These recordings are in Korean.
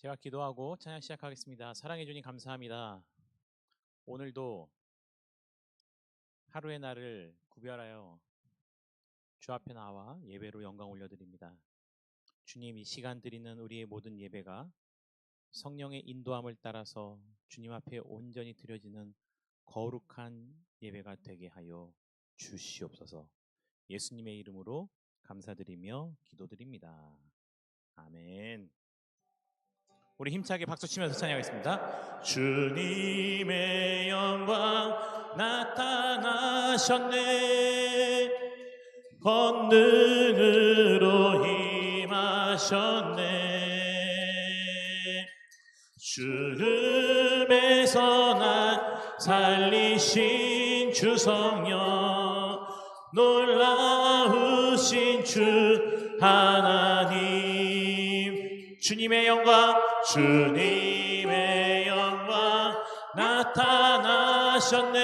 제가 기도하고 찬양 시작하겠습니다. 사랑해 주님 감사합니다. 오늘도 하루의 날을 구별하여 주 앞에 나와 예배로 영광 올려드립니다. 주님, 이 시간 드리는 우리의 모든 예배가 성령의 인도함을 따라서 주님 앞에 온전히 드려지는 거룩한 예배가 되게 하여 주시옵소서. 예수님의 이름으로 감사드리며 기도드립니다. 아멘. 우리 힘차게 박수 치면서 찬양하겠습니다. 주님의 영광 나타나셨네, 권능으로 임하셨네. 죽음에서 날 살리신 주 성령, 놀라우신 주 하나님. 주님의 영광, 주님의 영광 나타나셨네,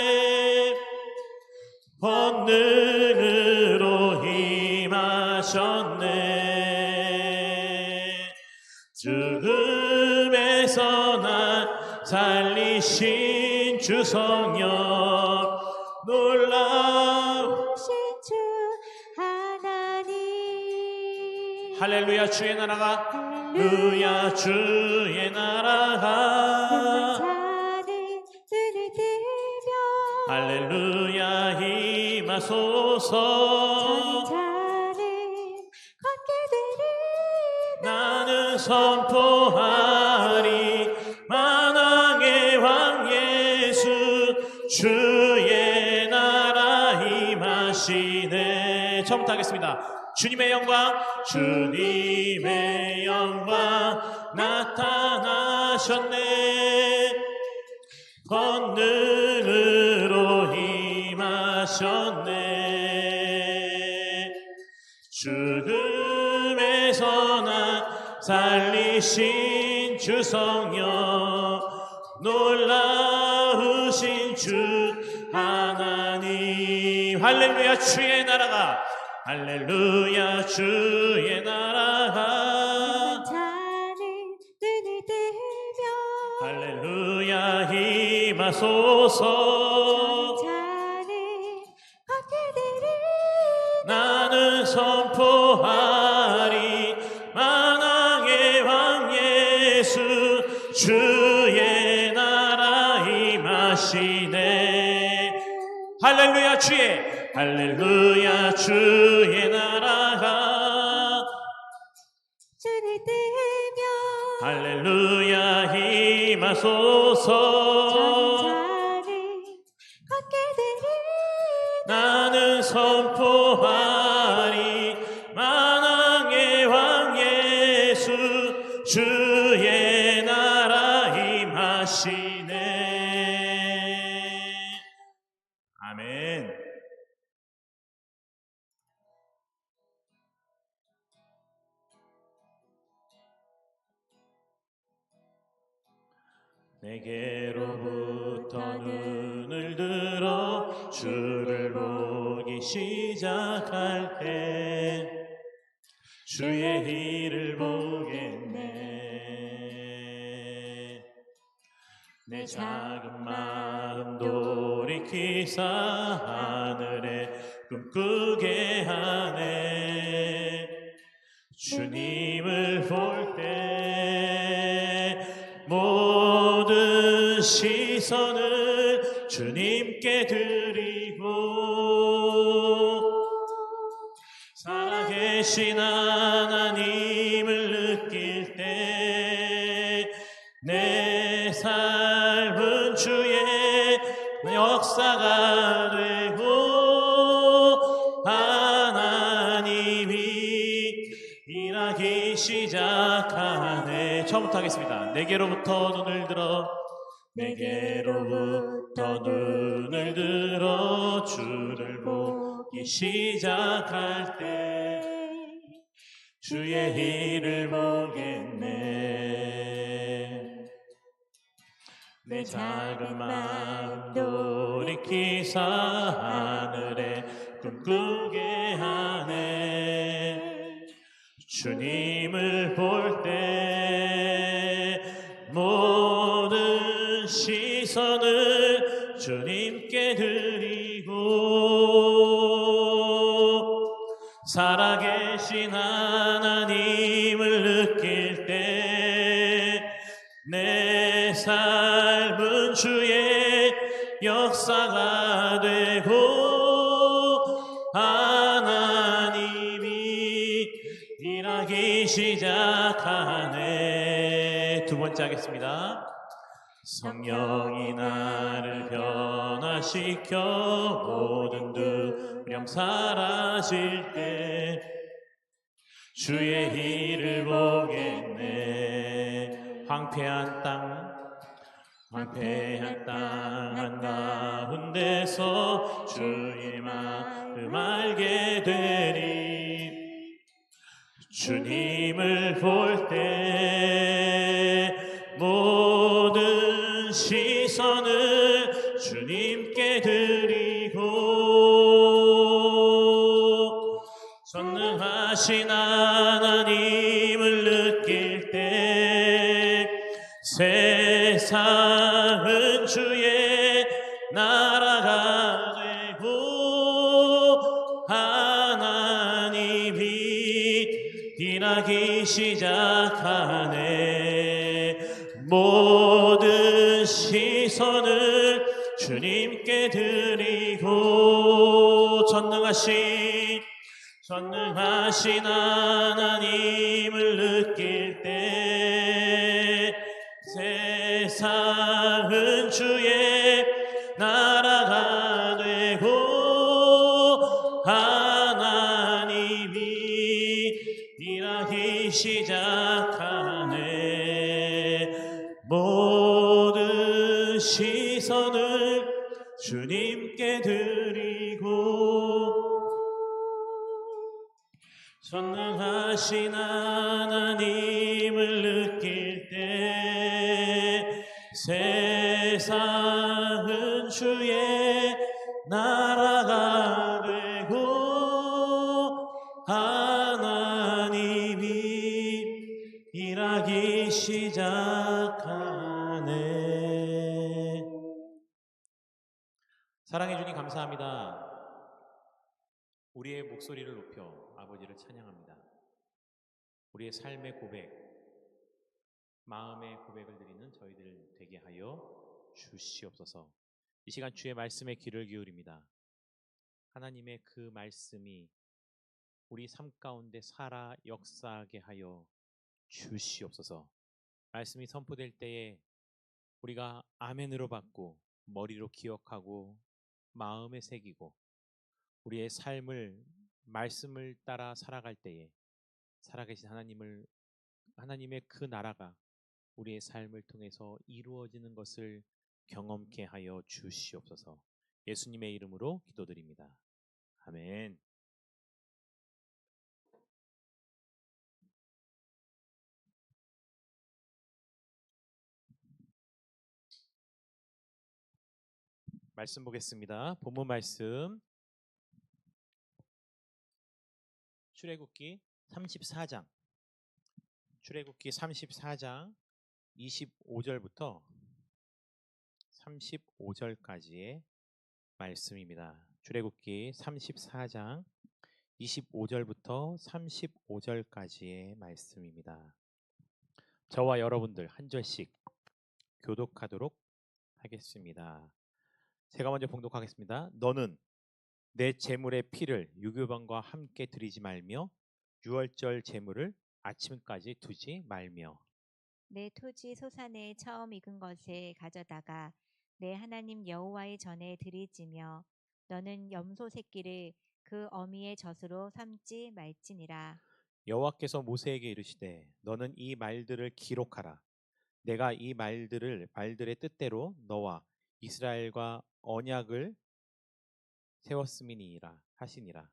권능으로 임하셨네. 죽음에서 날 살리신 주 성령, 놀라우신 주 하나님. 할렐루야. 주의 나라가, 할렐루야. 주의 나라가, 자는 눈을 들며 할렐루야 임하소서. 자는 걷게 되리. 나는 선포하리, 만왕의 왕 예수, 주의 나라 임하시네. 처음부터 하겠습니다. 주님의 영광, 주님의 영광 나타나셨네, 권능으로 임하셨네. 죽음에서 나 살리신 주 성령, 놀라우신 주 하나님. 할렐루야. 주의 나라가, 할렐루야. 주의 나라가, 자는 눈을 들며 할렐루야 임하소서. 자는 걷게 되리. 나는 선포하리, 만왕의 왕 예수, 주의 나라 임하시네. 할렐루야. 주의, 할렐루야. 주의 나라가, 주를 뜨며 할렐루야 임하소서. 자는 걷게 되리. 나는 선포하리, 만왕의 왕 예수, 주의 나라 임하시네. 아멘. 내게로부터 눈을 들어 주를 보기 시작할 때 주의 일을 보겠네. 내 작은 마음 돌이키사 하늘에 꿈꾸게 하네. 주님을 볼 때 모든 시선을 주님께 드리고, 살아계신 하나님을 느낄 때 내 삶은 주의 역사가 되고, 하나님이 일하기 시작하네. 처음부터 하겠습니다. 내게로부터 눈을 들어, 내게로부터 눈을 들어 주를 보기 시작할 때 주의 일을 보겠네. 내 작은 마음 돌이키사 하늘에 꿈꾸게 하네. 주님을 볼 때 주님께 드리고 살아계신 하나님을 느낄 때 내 삶은 주의 역사가 되고 하나님이 일하기 시작하네. 두 번째 하겠습니다. 성령이 나를 변화시켜 모든 두려움 사라질 때 주의 일을 보겠네. 황폐한 땅 한가운데서 주의 마음 알게 되리. 주님을 볼 때 모든 시선을 주님께 드리고 전능하신 하나님을 느낄 때 세상은 주의 나라가 되고 하나님이 일하기 시작하네. 모든 시선을 주님께 드리고 전능하신 하나님을 느낄 때 세상은 주의 나라가 되고 하나님이 일하기 시작하네. 모든 시선을 주님께 드리고 전능하신 하나님을 느낄 때 세상은 주의 나라가 되고 하나님이 일하기 시작하네. 사랑해 주님 감사합니다. 우리의 목소리를 높여 아버지를 찬양합니다. 우리의 삶의 고백, 마음의 고백을 드리는 저희들 되게 하여 주시옵소서. 이 시간 주의 말씀에 귀를 기울입니다. 하나님의 그 말씀이 우리 삶 가운데 살아 역사하게 하여 주시옵소서. 말씀이 선포될 때에 우리가 아멘으로 받고 머리로 기억하고 마음에 새기고 우리의 삶을 말씀을 따라 살아갈 때에 살아계신 하나님의 그 나라가 우리의 삶을 통해서 이루어지는 것을 경험케 하여 주시옵소서. 예수님의 이름으로 기도드립니다. 아멘. 말씀 보겠습니다. 본문 말씀 출애굽기 34장 25절부터 35절까지의 말씀입니다. 출애굽기 34장 25절부터 35절까지의 말씀입니다. 저와 여러분들 한 절씩 교독하도록 하겠습니다. 제가 먼저 봉독하겠습니다. 너는 내 제물의 피를 유교병과 함께 드리지 말며 유월절 제물을 아침까지 두지 말며 내 토지 소산에 처음 익은 것을 가져다가 내 하나님 여호와의 전에 드리지며 너는 염소 새끼를 그 어미의 젖으로 삼지 말지니라. 여호와께서 모세에게 이르시되 너는 이 말들을 기록하라. 내가 이 말들의 뜻대로 너와 이스라엘과 언약을 세웠음이니라 하시니라.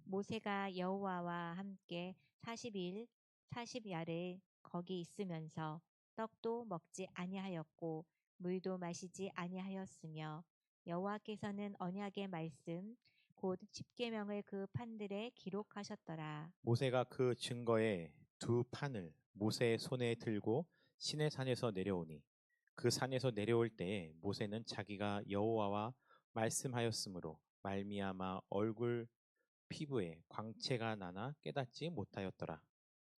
모세가 여호와와 함께 40일 40야를 거기 있으면서 떡도 먹지 아니하였고 물도 마시지 아니하였으며 여호와께서는 언약의 말씀 곧 십계명을 그 판들에 기록하셨더라. 모세가 그 증거의 두 판을 모세의 손에 들고 시내산에서 내려오니 그 산에서 내려올 때에 모세는 자기가 여호와와 말씀하였으므로 말미암아 얼굴 피부에 광채가 나나 깨닫지 못하였더라.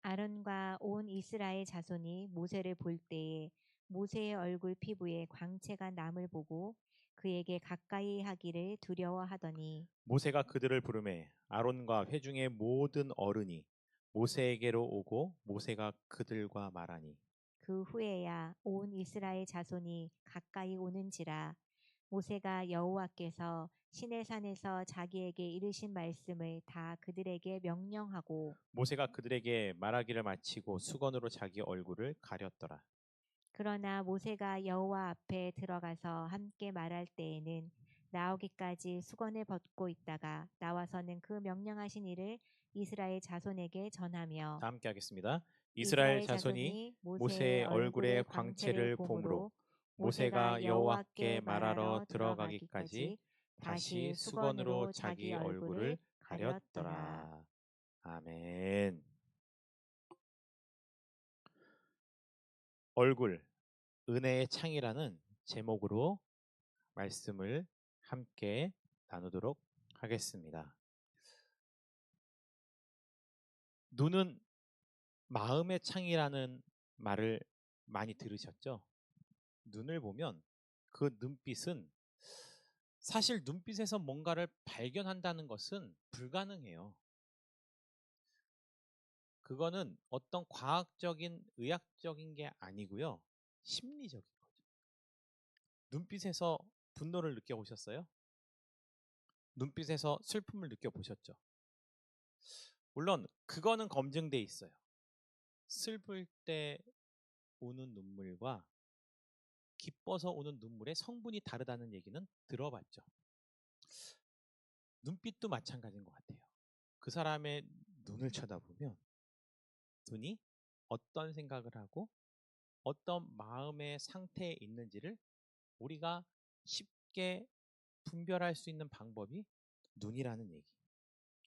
아론과 온 이스라엘 자손이 모세를 볼 때에 모세의 얼굴 피부에 광채가 남을 보고 그에게 가까이 하기를 두려워하더니 모세가 그들을 부르매 아론과 회중의 모든 어른이 모세에게로 오고 모세가 그들과 말하니 그 후에야 온 이스라엘 자손이 가까이 오는지라 모세가 여호와께서 시내산에서 자기에게 이르신 말씀을 다 그들에게 명령하고 모세가 그들에게 말하기를 마치고 수건으로 자기 얼굴을 가렸더라. 그러나 모세가 여호와 앞에 들어가서 함께 말할 때에는 나오기까지 수건을 벗고 있다가 나와서는 그 명령하신 일을 이스라엘 자손에게 전하며 다 함께 하겠습니다. 이스라엘 이스라엘 자손이 자손이 모세의 모세의 얼굴에 얼굴의 광채를 광채를 보므로 보므로 모세가 모세가 여호와께 여호와께 말하러 말하러 들어가기까지 들어가기까지 다시 다시 수건으로 수건으로 자기 자기 얼굴을 얼굴을 가렸더라. 가렸더라. 아멘. 얼굴 은혜의 창이라는 제목으로 말씀을 함께 나누도록 하겠습니다. 눈은 마음의 창이라는 말을 많이 들으셨죠? 눈을 보면 그 눈빛은 사실 눈빛에서 뭔가를 발견한다는 것은 불가능해요. 그거는 어떤 과학적인, 의학적인 게 아니고요. 심리적인 거죠. 눈빛에서 분노를 느껴보셨어요? 눈빛에서 슬픔을 느껴보셨죠? 물론 그거는 검증돼 있어요. 슬플 때 우는 눈물과 기뻐서 우는 눈물의 성분이 다르다는 얘기는 들어봤죠. 눈빛도 마찬가지인 것 같아요. 그 사람의 눈을 쳐다보면 눈이 어떤 생각을 하고 어떤 마음의 상태에 있는지를 우리가 쉽게 분별할 수 있는 방법이 눈이라는 얘기.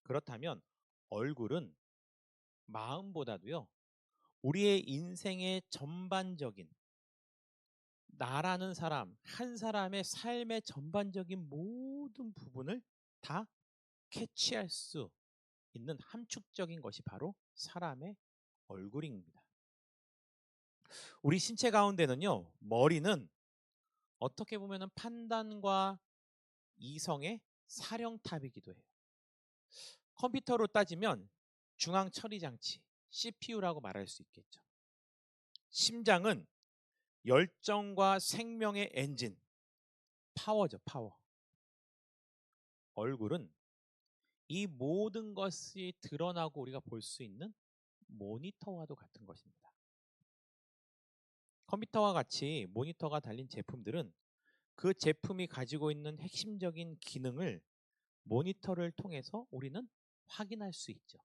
그렇다면 얼굴은 마음보다도요, 우리의 인생의 전반적인 나라는 사람, 한 사람의 삶의 전반적인 모든 부분을 다 캐치할 수 있는 함축적인 것이 바로 사람의 얼굴입니다. 우리 신체 가운데는요, 머리는 어떻게 보면 판단과 이성의 사령탑이기도 해요. 컴퓨터로 따지면 중앙 처리 장치, CPU라고 말할 수 있겠죠. 심장은 열정과 생명의 엔진, 파워죠, 파워. 얼굴은 이 모든 것이 드러나고 우리가 볼 수 있는 모니터와도 같은 것입니다. 컴퓨터와 같이 모니터가 달린 제품들은 그 제품이 가지고 있는 핵심적인 기능을 모니터를 통해서 우리는 확인할 수 있죠.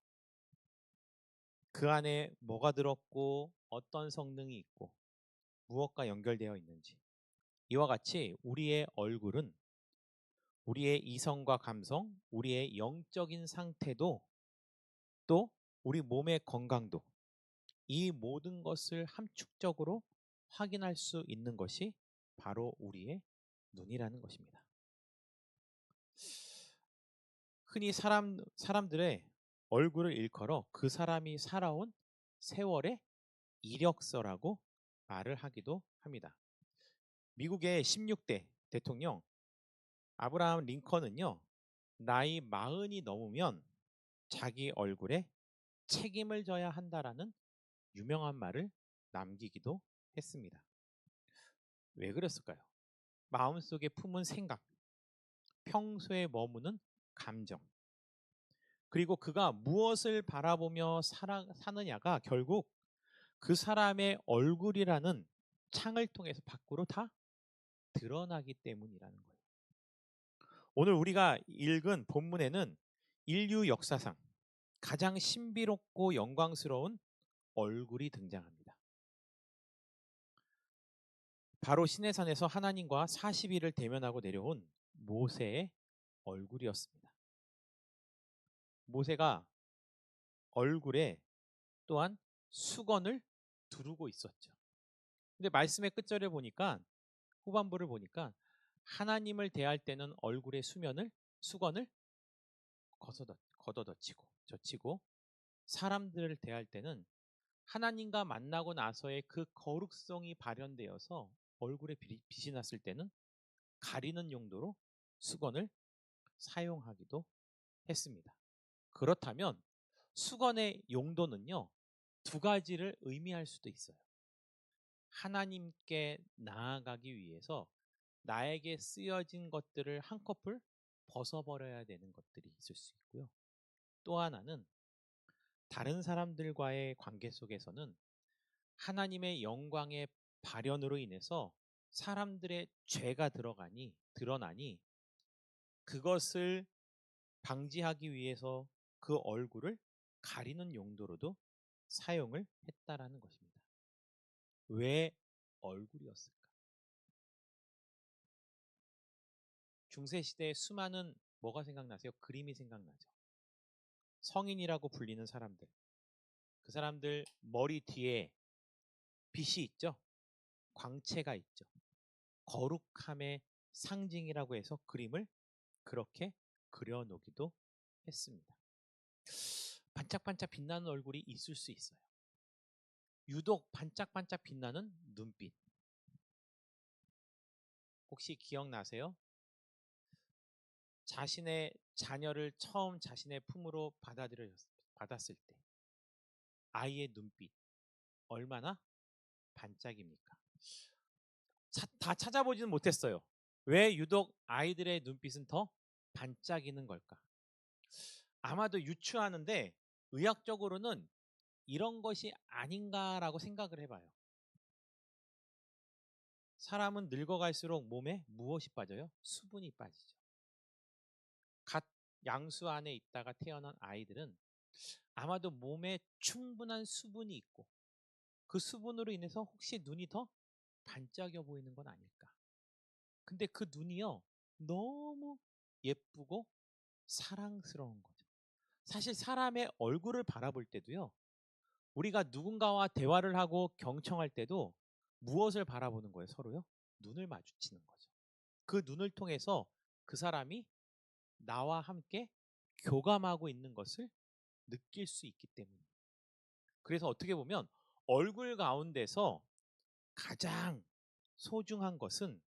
그 안에 뭐가 들었고 어떤 성능이 있고 무엇과 연결되어 있는지. 이와 같이 우리의 얼굴은 우리의 이성과 감성, 우리의 영적인 상태도 또 우리 몸의 건강도 이 모든 것을 함축적으로 확인할 수 있는 것이 바로 우리의 눈이라는 것입니다. 흔히 사람들의 얼굴을 일컬어 그 사람이 살아온 세월의 이력서라고 말을 하기도 합니다. 미국의 16대 대통령 아브라함 링컨은요, 나이 40이 넘으면 자기 얼굴에 책임을 져야 한다라는 유명한 말을 남기기도 했습니다. 왜 그랬을까요? 마음속에 품은 생각, 평소에 머무는 감정, 그리고 그가 무엇을 바라보며 사느냐가 결국 그 사람의 얼굴이라는 창을 통해서 밖으로 다 드러나기 때문이라는 거예요. 오늘 우리가 읽은 본문에는 인류 역사상 가장 신비롭고 영광스러운 얼굴이 등장합니다. 바로 시내산에서 하나님과 40일을 대면하고 내려온 모세의 얼굴이었습니다. 모세가 얼굴에 또한 수건을 두르고 있었죠. 근데 말씀의 끝절을 보니까 후반부를 보니까 하나님을 대할 때는 얼굴에 수건을 걷어젖히고 젖히고 사람들을 대할 때는 하나님과 만나고 나서의 그 거룩성이 발현되어서 얼굴에 빛이 났을 때는 가리는 용도로 수건을 사용하기도 했습니다. 그렇다면 수건의 용도는요, 두 가지를 의미할 수도 있어요. 하나님께 나아가기 위해서 나에게 쓰여진 것들을 한꺼풀 벗어버려야 되는 것들이 있을 수 있고요. 또 하나는 다른 사람들과의 관계 속에서는 하나님의 영광의 발현으로 인해서 사람들의 죄가 드러나니 그것을 방지하기 위해서 그 얼굴을 가리는 용도로도 사용을 했다라는 것입니다. 왜 얼굴이었을까? 중세시대에 수많은 뭐가 생각나세요? 그림이 생각나죠. 성인이라고 불리는 사람들. 그 사람들 머리 뒤에 빛이 있죠. 광채가 있죠. 거룩함의 상징이라고 해서 그림을 그렇게 그려놓기도 했습니다. 반짝반짝 빛나는 얼굴이 있을 수 있어요. 유독 반짝반짝 빛나는 눈빛. 혹시 기억나세요? 자신의 자녀를 처음 자신의 품으로 받았을 때 아이의 눈빛 얼마나 반짝입니까? 다 찾아보지는 못했어요. 왜 유독 아이들의 눈빛은 더 반짝이는 걸까? 아마도 유추하는데 의학적으로는 이런 것이 아닌가라고 생각을 해봐요. 사람은 늙어갈수록 몸에 무엇이 빠져요? 수분이 빠지죠. 갓 양수 안에 있다가 태어난 아이들은 아마도 몸에 충분한 수분이 있고 그 수분으로 인해서 혹시 눈이 더 반짝여 보이는 건 아닐까. 근데 그 눈이요, 너무 예쁘고 사랑스러운 거죠. 사실 사람의 얼굴을 바라볼 때도요, 우리가 누군가와 대화를 하고 경청할 때도 무엇을 바라보는 거예요, 서로요? 눈을 마주치는 거죠. 그 눈을 통해서 그 사람이 나와 함께 교감하고 있는 것을 느낄 수 있기 때문입니다. 그래서 어떻게 보면 얼굴 가운데서 가장 소중한 것은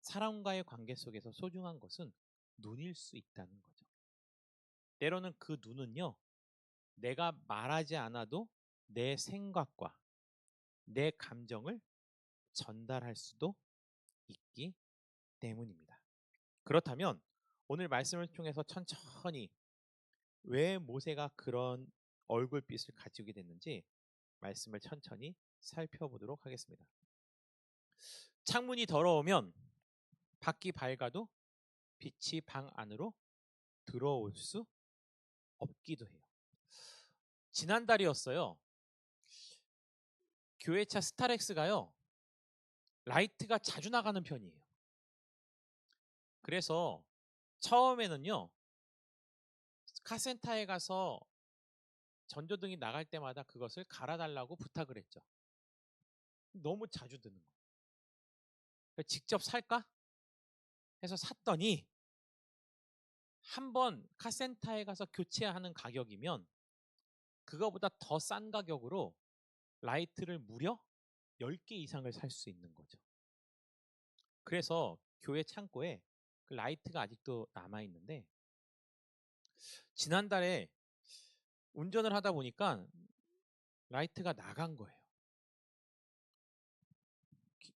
사람과의 관계 속에서 소중한 것은 눈일 수 있다는 거죠. 때로는 그 눈은요, 내가 말하지 않아도 내 생각과 내 감정을 전달할 수도 있기 때문입니다. 그렇다면 오늘 말씀을 통해서 천천히 왜 모세가 그런 얼굴빛을 가지게 됐는지 말씀을 천천히 살펴보도록 하겠습니다. 창문이 더러우면 밖이 밝아도 빛이 방 안으로 들어올 수 없기도 해요. 지난달이었어요. 교회차 스타렉스가요, 라이트가 자주 나가는 편이에요. 그래서 처음에는요, 카센터에 가서 전조등이 나갈 때마다 그것을 갈아달라고 부탁을 했죠. 너무 자주 드는 거예요. 직접 살까? 해서 샀더니 한 번 카센터에 가서 교체하는 가격이면 그거보다 더 싼 가격으로 라이트를 무려 10개 이상을 살 수 있는 거죠. 그래서 교회 창고에 그 라이트가 아직도 남아있는데 지난달에 운전을 하다 보니까 라이트가 나간 거예요.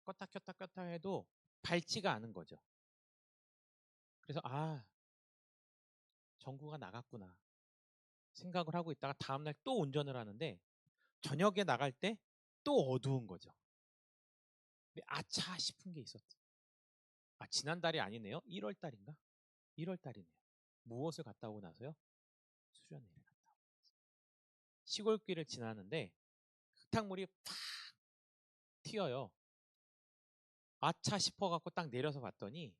껐다 켰다 껐다 해도 밝지가 않은 거죠. 그래서 전구가 나갔구나 생각을 하고 있다가 다음날 또 운전을 하는데 저녁에 나갈 때 또 어두운 거죠. 근데 아차 싶은 게 있었죠. 지난달이 아니네요. 1월 달인가? 1월 달이네요. 무엇을 갔다 오고 나서요? 수련회를 갔다 오고 시골길을 지나는데 흙탕물이 팍 튀어요. 아차 싶어갖고 딱 내려서 봤더니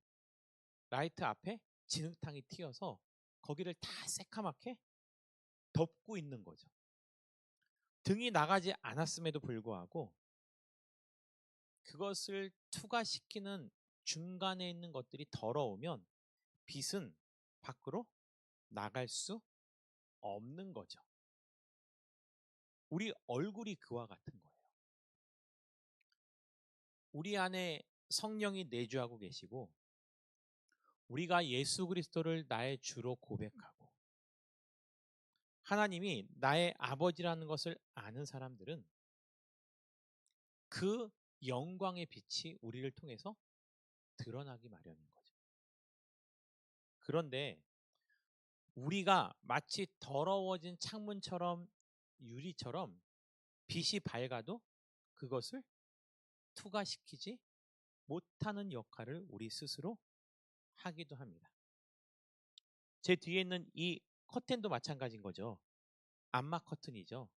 라이트 앞에 진흙탕이 튀어서 거기를 다 새카맣게 덮고 있는 거죠. 등이 나가지 않았음에도 불구하고 그것을 투과시키는 중간에 있는 것들이 더러우면 빛은 밖으로 나갈 수 없는 거죠. 우리 얼굴이 그와 같은 거예요. 우리 안에 성령이 내주하고 계시고 우리가 예수 그리스도를 나의 주로 고백하고 하나님이 나의 아버지라는 것을 아는 사람들은 그 영광의 빛이 우리를 통해서 드러나기 마련인 거죠. 그런데 우리가 마치 더러워진 창문처럼 유리처럼 빛이 밝아도 그것을 투과시키지 못하는 역할을 우리 스스로 하기도 합니다. 제 뒤에 있는 이 커튼도 마찬가지인 거죠. 암막 커튼이죠.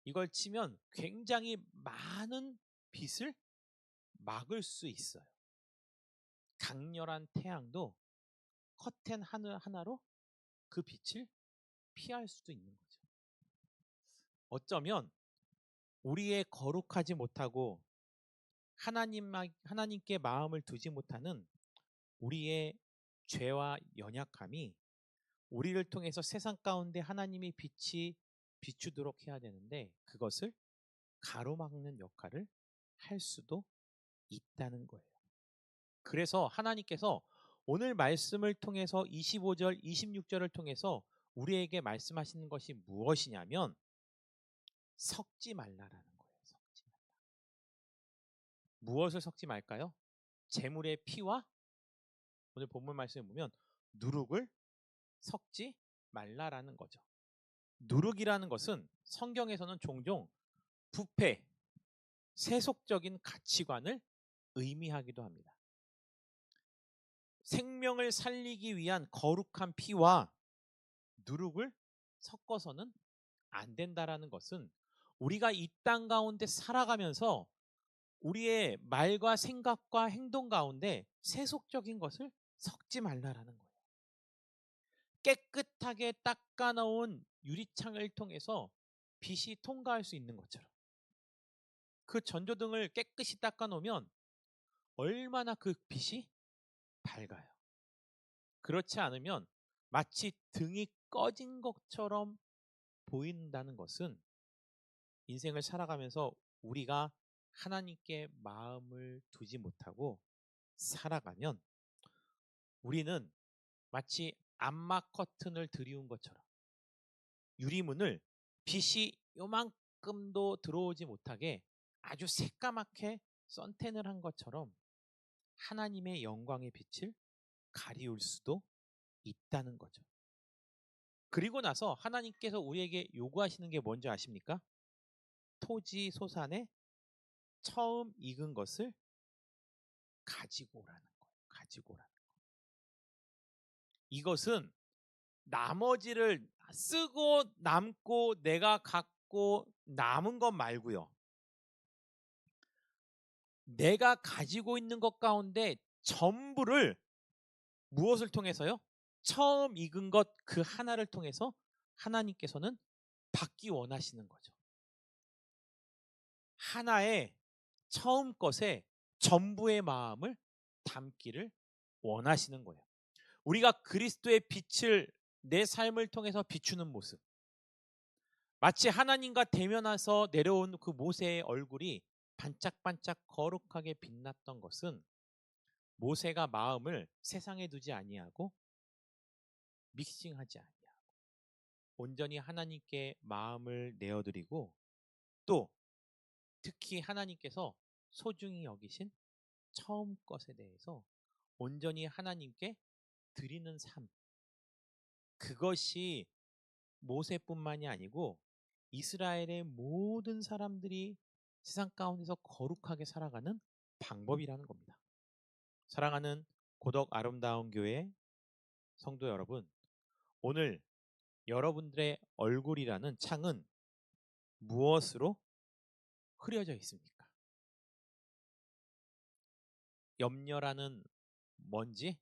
이걸 치면 굉장히 많은 빛을 막을 수 있어요. 강렬한 태양도 커튼 하나로 그 빛을 피할 수도 있는 거죠. 어쩌면 우리의 거룩하지 못하고 하나님께 마음을 두지 못하는 우리의 죄와 연약함이 우리를 통해서 세상 가운데 하나님의 빛이 비추도록 해야 되는데 그것을 가로막는 역할을 할 수도 있다는 거예요. 그래서 하나님께서 오늘 말씀을 통해서 25절, 26절을 통해서 우리에게 말씀하시는 것이 무엇이냐면 섞지 말라라는 거예요. 섞지 말라. 무엇을 섞지 말까요? 재물의 피와 오늘 본문 말씀에 보면 누룩을 섞지 말라라는 거죠. 누룩이라는 것은 성경에서는 종종 부패, 세속적인 가치관을 의미하기도 합니다. 생명을 살리기 위한 거룩한 피와 누룩을 섞어서는 안 된다라는 것은 우리가 이 땅 가운데 살아가면서 우리의 말과 생각과 행동 가운데 세속적인 것을 섞지 말라라는 거예요. 깨끗하게 닦아놓은 유리창을 통해서 빛이 통과할 수 있는 것처럼 그 전조등을 깨끗이 닦아놓으면 얼마나 그 빛이 밝아요. 그렇지 않으면 마치 등이 꺼진 것처럼 보인다는 것은 인생을 살아가면서 우리가 하나님께 마음을 두지 못하고 살아가면 우리는 마치 암막 커튼을 들이운 것처럼 유리문을 빛이 요만큼도 들어오지 못하게 아주 새까맣게 선텐을 한 것처럼 하나님의 영광의 빛을 가리울 수도 있다는 거죠. 그리고 나서 하나님께서 우리에게 요구하시는 게 뭔지 아십니까? 토지 소산에 처음 익은 것을 가지고 오라는 거예요. 가지고 오라는 거예요. 이것은 나머지를 쓰고 남고 내가 갖고 남은 것 말고요. 내가 가지고 있는 것 가운데 전부를 무엇을 통해서요? 처음 익은 것 그 하나를 통해서 하나님께서는 받기 원하시는 거죠. 하나의 처음 것에 전부의 마음을 담기를 원하시는 거예요. 우리가 그리스도의 빛을 내 삶을 통해서 비추는 모습. 마치 하나님과 대면해서 내려온 그 모세의 얼굴이 반짝반짝 거룩하게 빛났던 것은 모세가 마음을 세상에 두지 아니하고 믹싱하지 아니하고 온전히 하나님께 마음을 내어드리고 또 특히 하나님께서 소중히 여기신 처음 것에 대해서 온전히 하나님께 드리는 삶. 그것이 모세뿐만이 아니고 이스라엘의 모든 사람들이 세상 가운데서 거룩하게 살아가는 방법이라는 겁니다. 사랑하는 고독 아름다운 교회 성도 여러분, 오늘 여러분들의 얼굴이라는 창은 무엇으로 흐려져 있습니까? 염려라는 먼지,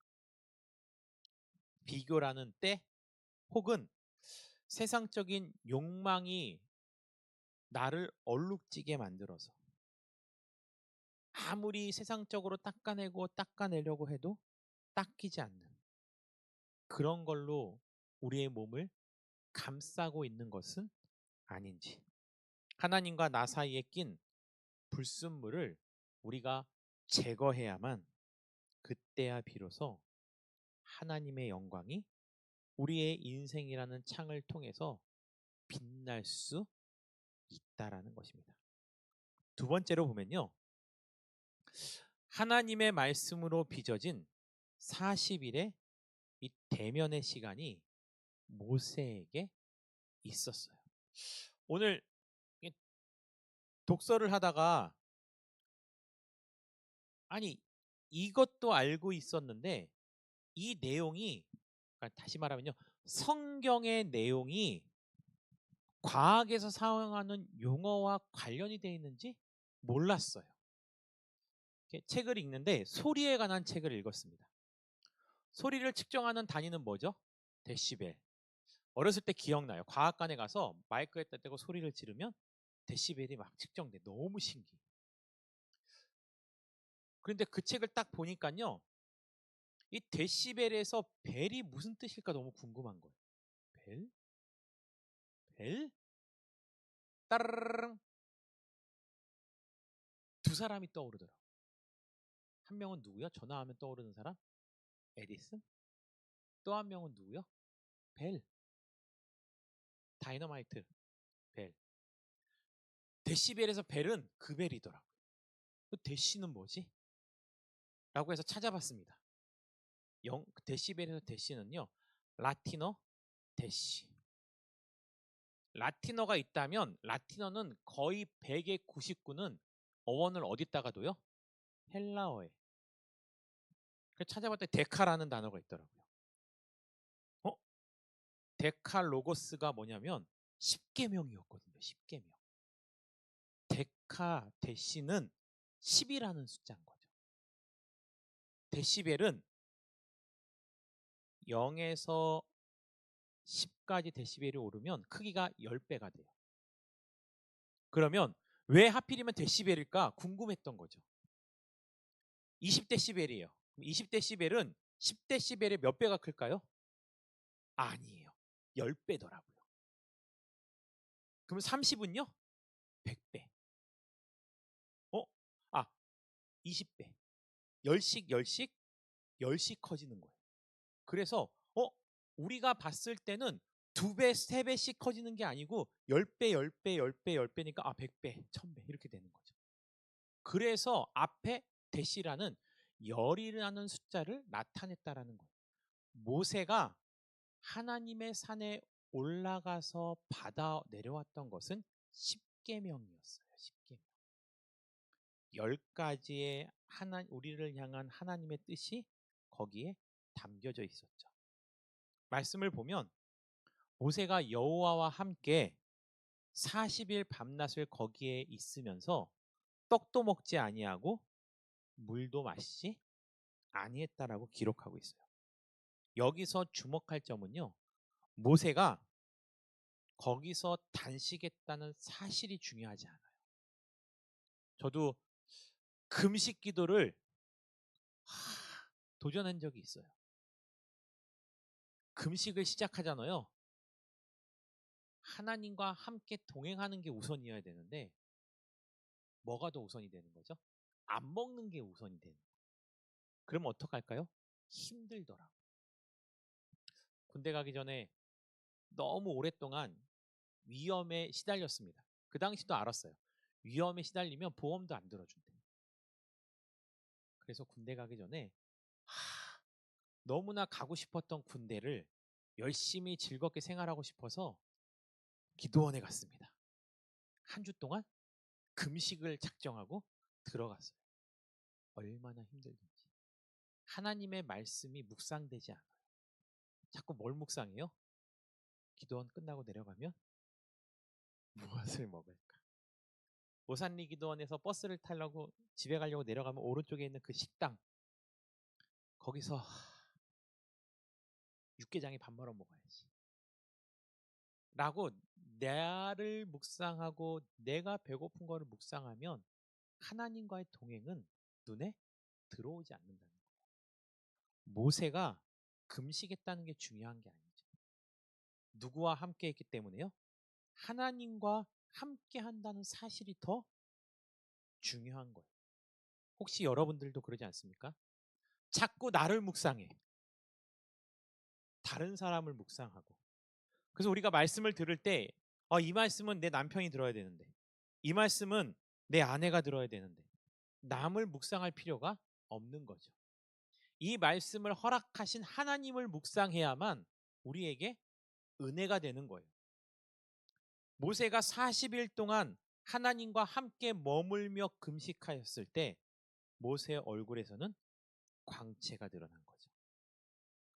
비교라는 때, 혹은 세상적인 욕망이 나를 얼룩지게 만들어서 아무리 세상적으로 닦아내려고 해도 닦이지 않는 그런 걸로 우리의 몸을 감싸고 있는 것은 아닌지. 하나님과 나 사이에 낀 불순물을 우리가 제거해야만 그때야 비로소 하나님의 영광이 우리의 인생이라는 창을 통해서 빛날 수 있다라는 것입니다. 두 번째로 보면요. 하나님의 말씀으로 빚어진 40일의 이 대면의 시간이 모세에게 있었어요. 오늘 독서를 하다가 아니 이것도 알고 있었는데 이 내용이 그러니까 다시 말하면요. 성경의 내용이 과학에서 사용하는 용어와 관련이 되어 있는지 몰랐어요. 책을 읽는데 소리에 관한 책을 읽었습니다. 소리를 측정하는 단위는 뭐죠? 데시벨. 어렸을 때 기억나요. 과학관에 가서 마이크에다 대고 소리를 지르면 데시벨이 막 측정돼. 너무 신기해. 그런데 그 책을 딱 보니까요. 이 데시벨에서 벨이 무슨 뜻일까 너무 궁금한 거예요. 벨? 벨? 따르릉 두 사람이 떠오르더라고요. 한 명은 누구요? 전화하면 떠오르는 사람? 에디슨? 또 한 명은 누구요? 벨. 다이너마이트. 벨. 데시벨에서 벨은 그 벨이더라고요. 그 데시는 뭐지? 라고 해서 찾아봤습니다. 데시벨에서 데시는요. 라틴어 데시. 라틴어가 있다면 라틴어는 거의 100의 99는 어원을 어디다가 둬요? 헬라어에. 그래서 찾아봤더니 데카라는 단어가 있더라고요. 데칼로고스가 뭐냐면 10계명이었거든요. 10계명. 데시는 10이라는 숫자인 거죠. 데시벨은 0에서 10까지 데시벨이 오르면 크기가 10배가 돼요. 그러면 왜 하필이면 데시벨일까 궁금했던 거죠. 20데시벨이에요. 20데시벨은 10데시벨의 몇 배가 클까요? 아니에요. 10배더라고요. 그럼 30은요? 100배. 20배. 10씩 10씩 10씩 커지는 거예요. 그래서 우리가 봤을 때는 2배, 3배씩 커지는 게 아니고 10배, 10배, 10배, 10배니까 100배, 1000배 이렇게 되는 거죠. 그래서 앞에 대시라는 열이라는 숫자를 나타냈다라는 거예요. 모세가 하나님의 산에 올라가서 받아 내려왔던 것은 10계명이었어요. 10계명. 10가지의 우리를 향한 하나님의 뜻이 거기에 담겨져 있었죠. 말씀을 보면 모세가 여호와와 함께 40일 밤낮을 거기에 있으면서 떡도 먹지 아니하고 물도 마시지 아니했다라고 기록하고 있어요. 여기서 주목할 점은요. 모세가 거기서 단식했다는 사실이 중요하지 않아요. 저도 금식 기도를 도전한 적이 있어요. 금식을 시작하잖아요. 하나님과 함께 동행하는 게 우선이어야 되는데 뭐가 더 우선이 되는 거죠? 안 먹는 게 우선이 되는 거예요. 그러면 어떡할까요? 힘들더라고요. 군대 가기 전에 너무 오랫동안 위험에 시달렸습니다. 그 당시도 알았어요. 위험에 시달리면 보험도 안 들어준대. 그래서 군대 가기 전에 너무나 가고 싶었던 군대를 열심히 즐겁게 생활하고 싶어서 기도원에 갔습니다. 한 주 동안 금식을 작정하고 들어갔어요. 얼마나 힘들든지. 하나님의 말씀이 묵상되지 않아요. 자꾸 뭘 묵상해요? 기도원 끝나고 내려가면 무엇을 먹을까? 오산리 기도원에서 버스를 타려고 집에 가려고 내려가면 오른쪽에 있는 그 식당 거기서 육개장에 밥 말아 먹어야지 라고 나를 묵상하고 내가 배고픈 거를 묵상하면 하나님과의 동행은 눈에 들어오지 않는다는 거예요. 모세가 금식했다는 게 중요한 게 아니죠. 누구와 함께 했기 때문에요? 하나님과 함께 한다는 사실이 더 중요한 거예요. 혹시 여러분들도 그러지 않습니까? 자꾸 나를 묵상해. 다른 사람을 묵상하고. 그래서 우리가 말씀을 들을 때, 이 말씀은 내 남편이 들어야 되는데, 이 말씀은 내 아내가 들어야 되는데, 남을 묵상할 필요가 없는 거죠. 이 말씀을 허락하신 하나님을 묵상해야만 우리에게 은혜가 되는 거예요. 모세가 40일 동안 하나님과 함께 머물며 금식하였을 때 모세의 얼굴에서는 광채가 드러난 거죠.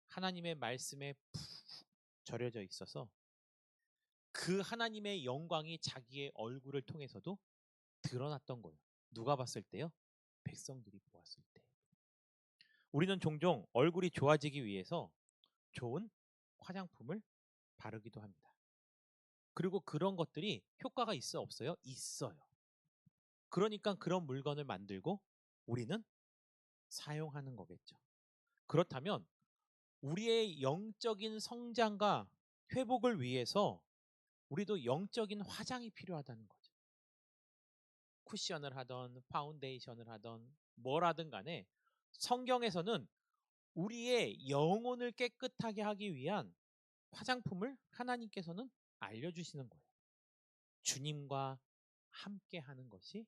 하나님의 말씀에 푹 절여져 있어서 그 하나님의 영광이 자기의 얼굴을 통해서도 드러났던 거예요. 누가 봤을 때요? 백성들이 보았을 때. 우리는 종종 얼굴이 좋아지기 위해서 좋은 화장품을 바르기도 합니다. 그리고 그런 것들이 효과가 있어 없어요? 있어요. 그러니까 그런 물건을 만들고 우리는 사용하는 거겠죠. 그렇다면 우리의 영적인 성장과 회복을 위해서 우리도 영적인 화장이 필요하다는 거죠. 쿠션을 하던 파운데이션을 하던 뭐라든 간에 성경에서는 우리의 영혼을 깨끗하게 하기 위한 화장품을 하나님께서는 알려주시는 거예요. 주님과 함께 하는 것이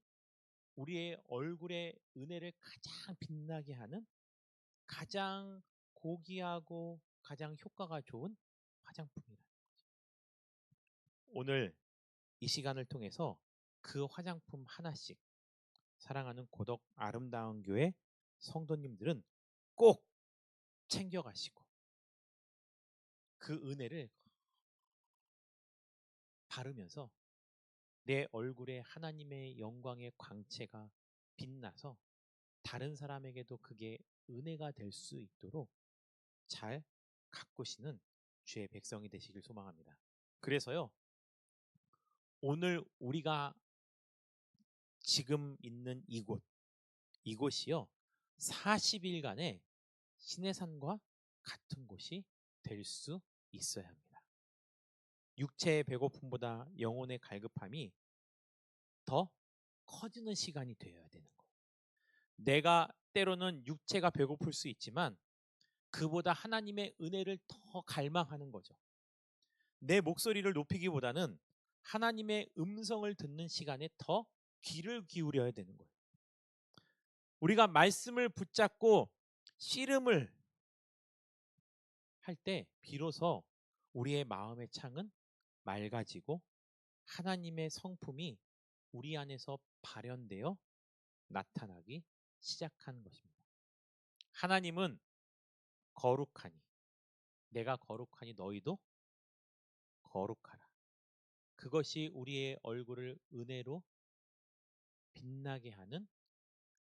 우리의 얼굴의 은혜를 가장 빛나게 하는 가장 고귀하고 가장 효과가 좋은 화장품이라는 거죠. 오늘 이 시간을 통해서 그 화장품 하나씩 사랑하는 고독 아름다운 교회 성도님들은 꼭 챙겨가시고 그 은혜를 바르면서 내 얼굴에 하나님의 영광의 광채가 빛나서 다른 사람에게도 그게 은혜가 될 수 있도록 잘 가꾸시는 주의 백성이 되시길 소망합니다. 그래서요, 오늘 우리가 지금 있는 이곳이요, 40일간의 시내산과 같은 곳이 될 수 있어야 합니다. 육체의 배고픔보다 영혼의 갈급함이 더 커지는 시간이 되어야 되는 거예요. 내가 때로는 육체가 배고플 수 있지만 그보다 하나님의 은혜를 더 갈망하는 거죠. 내 목소리를 높이기보다는 하나님의 음성을 듣는 시간에 더 귀를 기울여야 되는 거예요. 우리가 말씀을 붙잡고 씨름을 할 때 비로소 우리의 마음의 창은 맑아지고 하나님의 성품이 우리 안에서 발현되어 나타나기 시작하는 것입니다. 하나님은 거룩하니 내가 거룩하니 너희도 거룩하라. 그것이 우리의 얼굴을 은혜로 빛나게 하는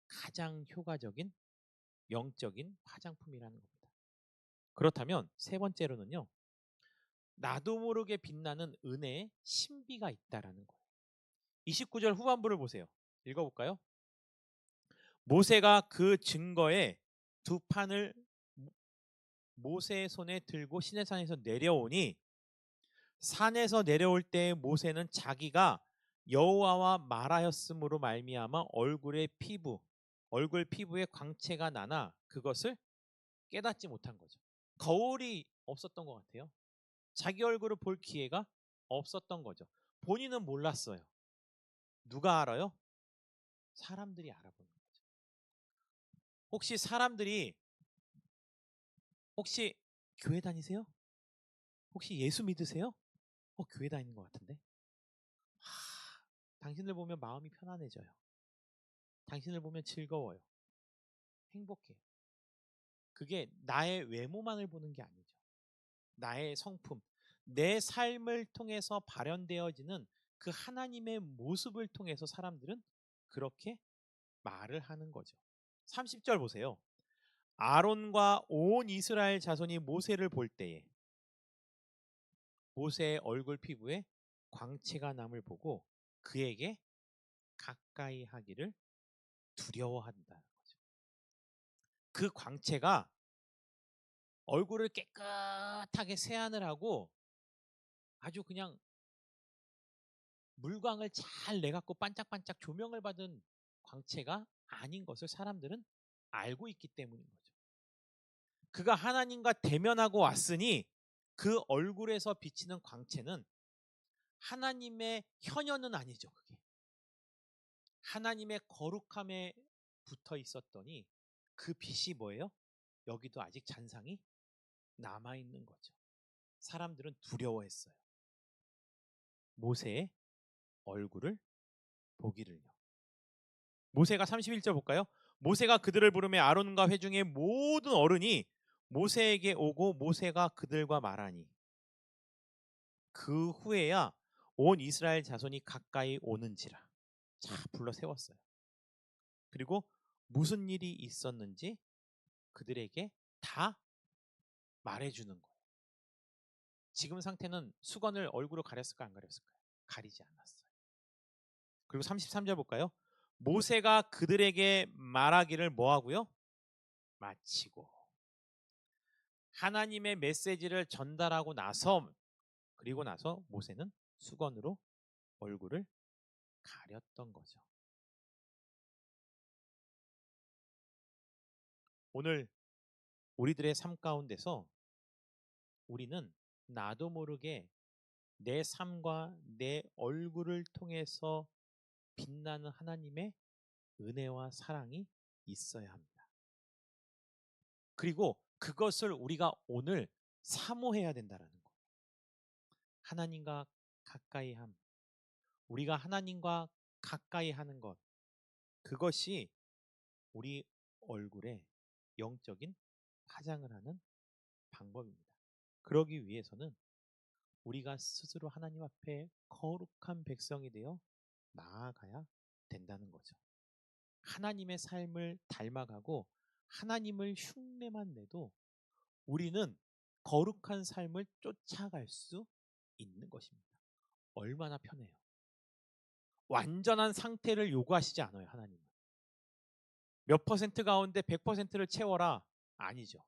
가장 효과적인 영적인 화장품이라는 겁니다. 그렇다면 세 번째로는요. 나도 모르게 빛나는 은혜의 신비가 있다라는 거예요. 29절 후반부를 보세요. 읽어볼까요? 모세가 그 증거에 두 판을 모세의 손에 들고 시내산에서 내려오니 산에서 내려올 때 모세는 자기가 여호와와 말하였으므로 말미암아 얼굴 피부에 광채가 나나 그것을 깨닫지 못한 거죠. 거울이 없었던 것 같아요. 자기 얼굴을 볼 기회가 없었던 거죠. 본인은 몰랐어요. 누가 알아요? 사람들이 알아보는 거죠. 혹시 교회 다니세요? 혹시 예수 믿으세요? 교회 다니는 것 같은데? 당신을 보면 마음이 편안해져요. 당신을 보면 즐거워요. 행복해요. 그게 나의 외모만을 보는 게 아니죠. 나의 성품, 내 삶을 통해서 발현되어지는 그 하나님의 모습을 통해서 사람들은 그렇게 말을 하는 거죠. 30절 보세요. 아론과 온 이스라엘 자손이 모세를 볼 때에 모세의 얼굴 피부에 광채가 남을 보고 그에게 가까이 하기를 두려워한다는 거죠. 그 광채가 얼굴을 깨끗하게 세안을 하고 아주 그냥 물광을 잘 내갖고 반짝반짝 조명을 받은 광채가 아닌 것을 사람들은 알고 있기 때문인 거죠. 그가 하나님과 대면하고 왔으니 그 얼굴에서 비치는 광채는 하나님의 현현은 아니죠. 그게 하나님의 거룩함에 붙어 있었더니 그 빛이 뭐예요? 여기도 아직 잔상이 남아있는 거죠. 사람들은 두려워했어요. 모세의 얼굴을 보기를요. 모세가 31절 볼까요? 모세가 그들을 부르며 아론과 회중의 모든 어른이 모세에게 오고 모세가 그들과 말하니 그 후에야 온 이스라엘 자손이 가까이 오는지라. 자, 불러 세웠어요. 그리고 무슨 일이 있었는지 그들에게 다 말해주는 거예요. 지금 상태는 수건을 얼굴을 가렸을까 안 가렸을까요? 가리지 않았어요. 그리고 33절 볼까요? 모세가 그들에게 말하기를 뭐하고요? 마치고 하나님의 메시지를 전달하고 나서 그리고 나서 모세는 수건으로 얼굴을 가렸던 거죠. 오늘 우리들의 삶 가운데서 우리는 나도 모르게 내 삶과 내 얼굴을 통해서 빛나는 하나님의 은혜와 사랑이 있어야 합니다. 그리고 그것을 우리가 오늘 사모해야 된다는 거예요. 하나님과 가까이 함, 우리가 하나님과 가까이 하는 것, 그것이 우리 얼굴에 영적인 화장을 하는 방법입니다. 그러기 위해서는 우리가 스스로 하나님 앞에 거룩한 백성이 되어 나아가야 된다는 거죠. 하나님의 삶을 닮아가고 하나님을 흉내만 내도 우리는 거룩한 삶을 쫓아갈 수 있는 것입니다. 얼마나 편해요. 완전한 상태를 요구하시지 않아요. 하나님은. 몇 퍼센트 가운데 100%를 채워라. 아니죠.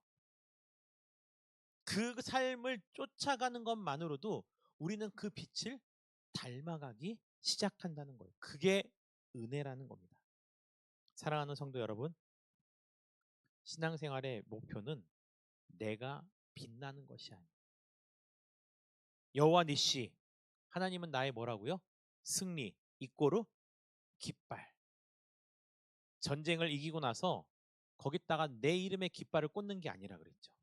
그 삶을 쫓아가는 것만으로도 우리는 그 빛을 닮아가기 시작한다는 거예요. 그게 은혜라는 겁니다. 사랑하는 성도 여러분, 신앙생활의 목표는 내가 빛나는 것이 아니에요. 여호와 니시, 하나님은 나의 뭐라고요? 승리, 이꼬르 깃발. 전쟁을 이기고 나서 거기다가 내 이름의 깃발을 꽂는 게 아니라 그랬죠.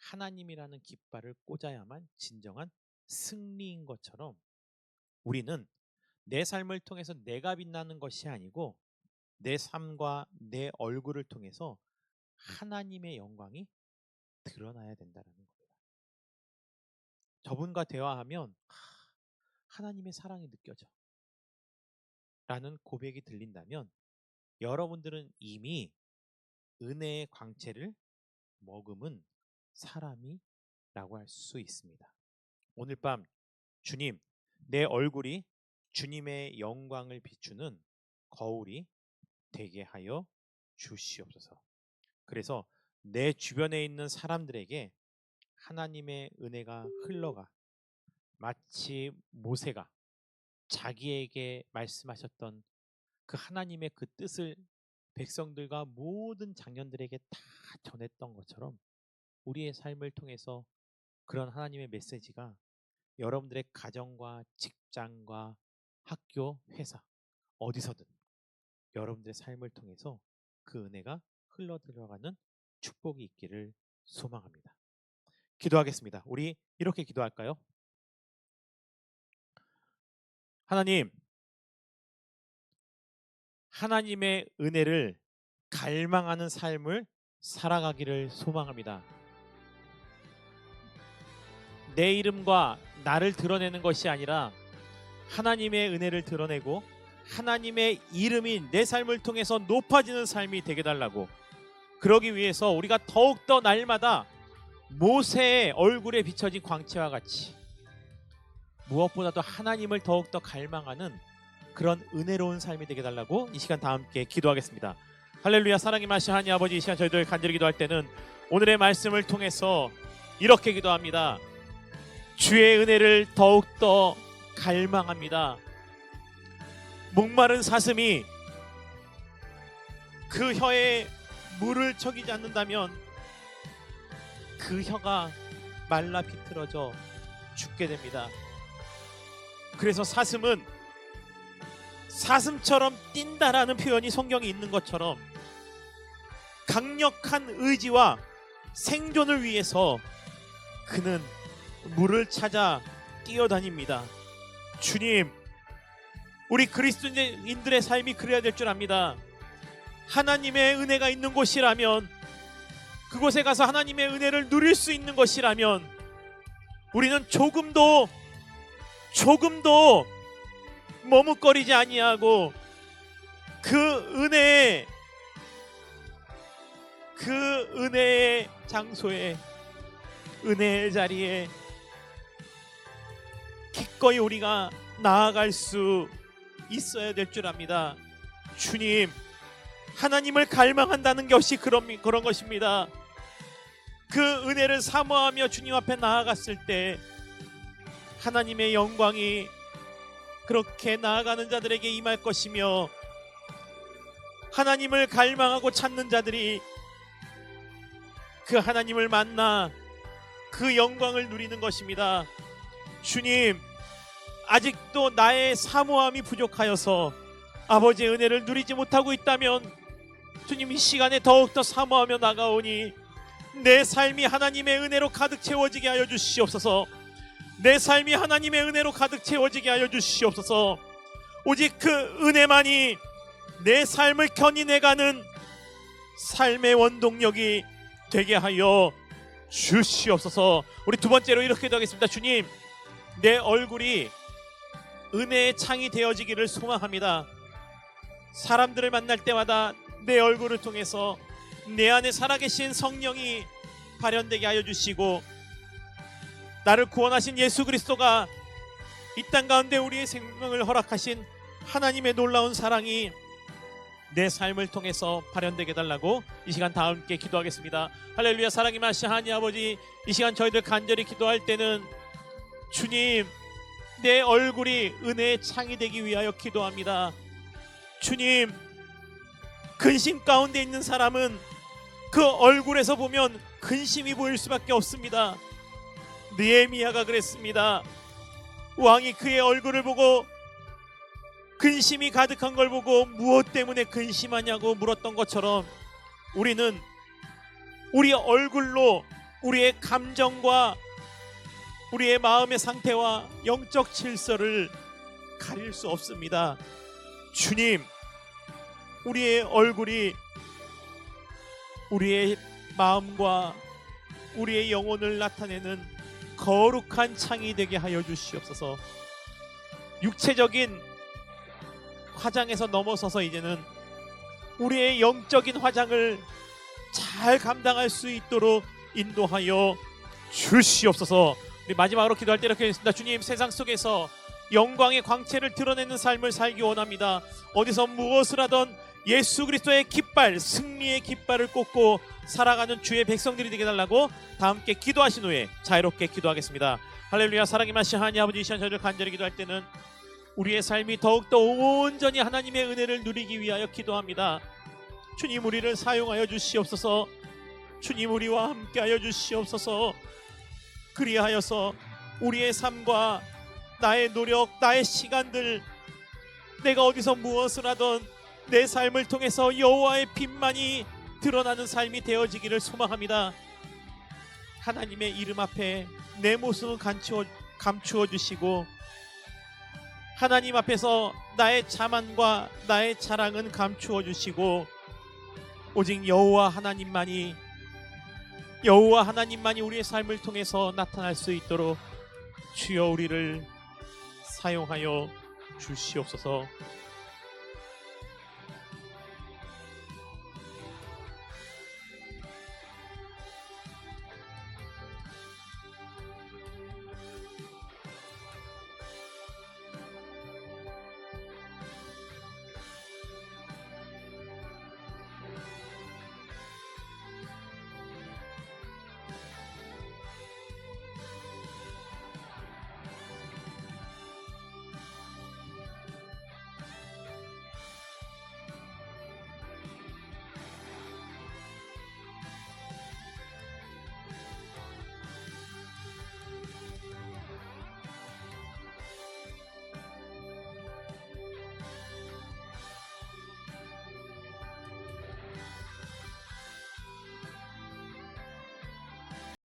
하나님이라는 깃발을 꽂아야만 진정한 승리인 것처럼 우리는 내 삶을 통해서 내가 빛나는 것이 아니고 내 삶과 내 얼굴을 통해서 하나님의 영광이 드러나야 된다는 겁니다. 저분과 대화하면 하나님의 사랑이 느껴져 라는 고백이 들린다면 여러분들은 이미 은혜의 광채를 머금은 사람이라고 할 수 있습니다. 오늘 밤 주님, 내 얼굴이 주님의 영광을 비추는 거울이 되게 하여 주시옵소서. 그래서 내 주변에 있는 사람들에게 하나님의 은혜가 흘러가 마치 모세가 자기에게 말씀하셨던 그 하나님의 그 뜻을 백성들과 모든 장년들에게 다 전했던 것처럼 우리의 삶을 통해서 그런 하나님의 메시지가 여러분들의 가정과 직장과 학교, 회사 어디서든 여러분들의 삶을 통해서 그 은혜가 흘러 들어가는 축복이 있기를 소망합니다. 기도하겠습니다. 우리 이렇게 기도할까요? 하나님, 하나님의 은혜를 갈망하는 삶을 살아가기를 소망합니다. 내 이름과 나를 드러내는 것이 아니라 하나님의 은혜를 드러내고 하나님의 이름이 내 삶을 통해서 높아지는 삶이 되게 달라고, 그러기 위해서 우리가 더욱더 날마다 모세의 얼굴에 비춰진 광채와 같이 무엇보다도 하나님을 더욱더 갈망하는 그런 은혜로운 삶이 되게 달라고 이 시간 다 함께 기도하겠습니다. 할렐루야. 사랑의 마시 하나님 아버지, 이 시간 저희들 간절히 기도할 때는 오늘의 말씀을 통해서 이렇게 기도합니다. 주의 은혜를 더욱더 갈망합니다. 목마른 사슴이 그 혀에 물을 적이지 않는다면 그 혀가 말라 비틀어져 죽게 됩니다. 그래서 사슴은 사슴처럼 뛴다라는 표현이 성경에 있는 것처럼 강력한 의지와 생존을 위해서 그는 물을 찾아 뛰어다닙니다. 주님, 우리 그리스도인들의 삶이 그래야 될 줄 압니다. 하나님의 은혜가 있는 곳이라면, 그곳에 가서 하나님의 은혜를 누릴 수 있는 것이라면 우리는 조금도 머뭇거리지 아니하고 그 은혜의 장소에, 은혜의 자리에 기꺼이 우리가 나아갈 수 있어야 될 줄 압니다. 주님, 하나님을 갈망한다는 것이 그런 것입니다. 그 은혜를 사모하며 주님 앞에 나아갔을 때 하나님의 영광이 그렇게 나아가는 자들에게 임할 것이며, 하나님을 갈망하고 찾는 자들이 그 하나님을 만나 그 영광을 누리는 것입니다. 주님, 아직도 나의 사모함이 부족하여서 아버지의 은혜를 누리지 못하고 있다면 주님, 이 시간에 더욱더 사모하며 나가오니 내 삶이 하나님의 은혜로 가득 채워지게 하여 주시옵소서. 내 삶이 하나님의 은혜로 가득 채워지게 하여 주시옵소서. 오직 그 은혜만이 내 삶을 견인해가는 삶의 원동력이 되게 하여 주시옵소서. 우리 두 번째로 이렇게 기도하겠습니다. 주님, 내 얼굴이 은혜의 창이 되어지기를 소망합니다. 사람들을 만날 때마다 내 얼굴을 통해서 내 안에 살아계신 성령이 발현되게 하여 주시고, 나를 구원하신 예수 그리스도가 이 땅 가운데 우리의 생명을 허락하신 하나님의 놀라운 사랑이 내 삶을 통해서 발현되게 달라고 이 시간 다 함께 기도하겠습니다. 할렐루야. 사랑이 마신 하나님 아버지, 이 시간 저희들 간절히 기도할 때는 주님, 내 얼굴이 은혜의 창이 되기 위하여 기도합니다. 주님, 근심 가운데 있는 사람은 그 얼굴에서 보면 근심이 보일 수밖에 없습니다. 느헤미야가 그랬습니다. 왕이 그의 얼굴을 보고 근심이 가득한 걸 보고 무엇 때문에 근심하냐고 물었던 것처럼 우리는 우리 얼굴로 우리의 감정과 우리의 마음의 상태와 영적 질서를 가릴 수 없습니다. 주님, 우리의 얼굴이 우리의 마음과 우리의 영혼을 나타내는 거룩한 창이 되게 하여 주시옵소서. 육체적인 화장에서 넘어서서 이제는 우리의 영적인 화장을 잘 감당할 수 있도록 인도하여 주시옵소서. 우리 마지막으로 기도할 때 이렇게 하겠습니다. 주님, 세상 속에서 영광의 광채를 드러내는 삶을 살기 원합니다. 어디서 무엇을 하던 예수 그리스도의 깃발, 승리의 깃발을 꽂고 살아가는 주의 백성들이 되게 달라고 다 함께 기도하신 후에 자유롭게 기도하겠습니다. 할렐루야. 사랑이 마신 하나님 아버지, 이 시간 저희를 간절히 기도할 때는 우리의 삶이 더욱더 온전히 하나님의 은혜를 누리기 위하여 기도합니다. 주님, 우리를 사용하여 주시옵소서. 주님, 우리와 함께하여 주시옵소서. 그리하여서 우리의 삶과 나의 노력, 나의 시간들, 내가 어디서 무엇을 하던 내 삶을 통해서 여호와의 빛만이 드러나는 삶이 되어지기를 소망합니다. 하나님의 이름 앞에 내 모습을 감추어 주시고, 하나님 앞에서 나의 자만과 나의 자랑은 감추어 주시고, 오직 여호와 하나님만이 우리의 삶을 통해서 나타날 수 있도록, 주여, 우리를 사용하여 주시옵소서.